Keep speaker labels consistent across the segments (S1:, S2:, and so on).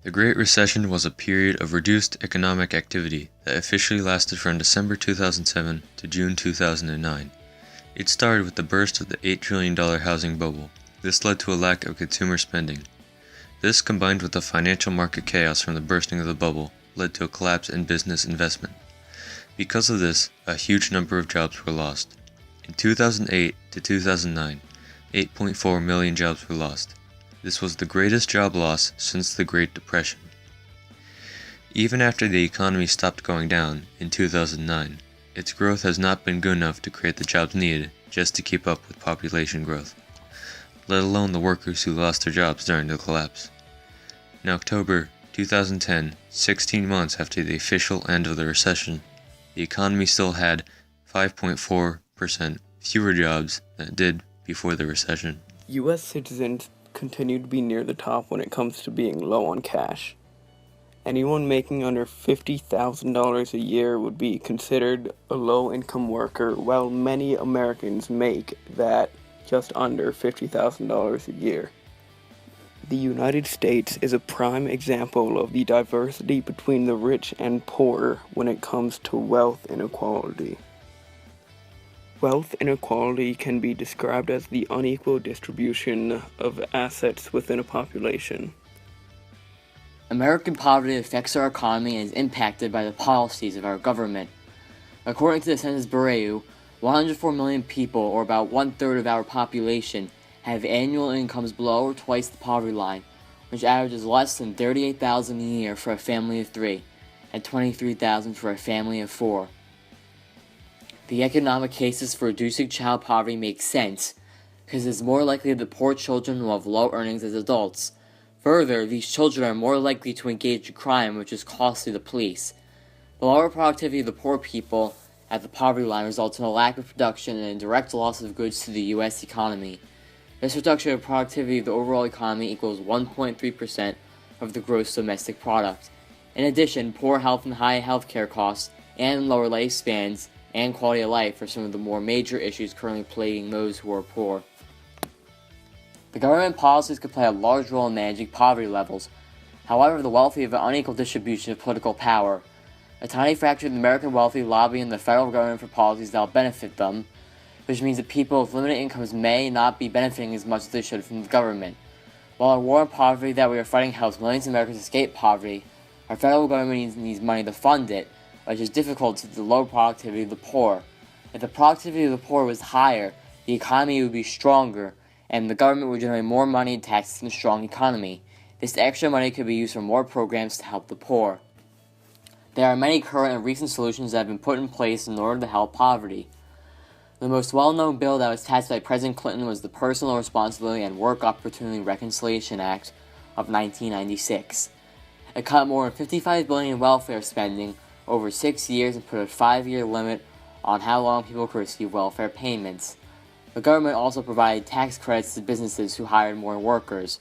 S1: The Great Recession was a period of reduced economic activity that officially lasted from December 2007 to June 2009. It started with the burst of the $8 trillion housing bubble. This led to a lack of consumer spending. This, combined with the financial market chaos from the bursting of the bubble, led to a collapse in business investment. Because of this, a huge number of jobs were lost. In 2008 to 2009, 8.4 million jobs were lost. This was the greatest job loss since the Great Depression. Even after the economy stopped going down in 2009, its growth has not been good enough to create the jobs needed just to keep up with population growth, let alone the workers who lost their jobs during the collapse. In October 2010, 16 months after the official end of the recession, the economy still had 5.4% fewer jobs than it did before the recession.
S2: U.S. citizens continue to be near the top when it comes to being low on cash. Anyone making under $50,000 a year would be considered a low-income worker, while many Americans make that just under $50,000 a year. The United States is a prime example of the diversity between the rich and poor when it comes to wealth inequality. Wealth inequality can be described as the unequal distribution of assets within a population.
S3: American poverty affects our economy and is impacted by the policies of our government. According to the Census Bureau, 104 million people, or about one-third of our population, have annual incomes below or twice the poverty line, which averages less than $38,000 a year for a family of 3 and $23,000 for a family of 4. The economic cases for reducing child poverty make sense, because it's more likely that poor children will have low earnings as adults. Further, these children are more likely to engage in crime, which is costly to the police. The lower productivity of the poor people at the poverty line results in a lack of production and a direct loss of goods to the U.S. economy. This reduction of productivity of the overall economy equals 1.3% of the gross domestic product. In addition, poor health and high healthcare costs and lower lifespans and quality of life are some of the more major issues currently plaguing those who are poor. The government policies could play a large role in managing poverty levels. However, the wealthy have an unequal distribution of political power. A tiny fraction of the American wealthy lobby in the federal government for policies that will benefit them, which means that people with limited incomes may not be benefiting as much as they should from the government. While our war on poverty that we are fighting helps millions of Americans escape poverty, our federal government needs money to fund it, which is difficult due to the low productivity of the poor. If the productivity of the poor was higher, the economy would be stronger, and the government would generate more money in taxes in a strong economy. This extra money could be used for more programs to help the poor. There are many current and recent solutions that have been put in place in order to help poverty. The most well-known bill that was passed by President Clinton was the Personal Responsibility and Work Opportunity Reconciliation Act of 1996. It cut more than $55 billion in welfare spending over 6 years and put a 5-year limit on how long people could receive welfare payments. The government also provided tax credits to businesses who hired more workers.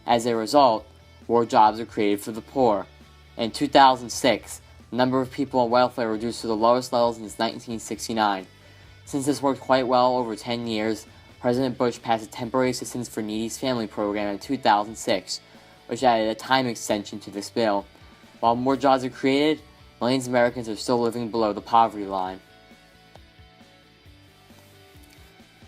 S3: As a result, more jobs were created for the poor. In 2006, the number of people on welfare reduced to the lowest level since 1969. Since this worked quite well over 10 years, President Bush passed a Temporary Assistance for Needies Family Program in 2006, which added a time extension to this bill. While more jobs are created, millions of Americans are still living below the poverty line.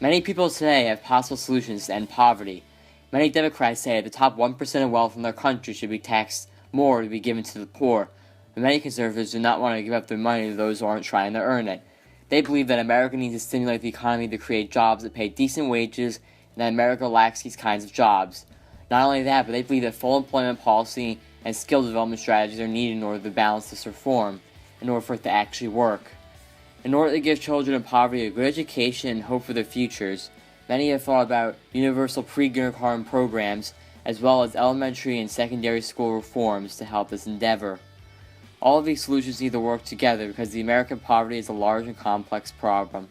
S3: Many people today have possible solutions to end poverty. Many Democrats say that the top 1% of wealth in their country should be taxed more to be given to the poor, but many conservatives do not want to give up their money to those who aren't trying to earn it. They believe that America needs to stimulate the economy to create jobs that pay decent wages, and that America lacks these kinds of jobs. Not only that, but they believe that full employment policy and skill development strategies are needed in order to balance this reform, in order for it to actually work. In order to give children in poverty a good education and hope for their futures, many have thought about universal pre-kindergarten programs, as well as elementary and secondary school reforms to help this endeavor. All of these solutions need to work together because the American poverty is a large and complex problem.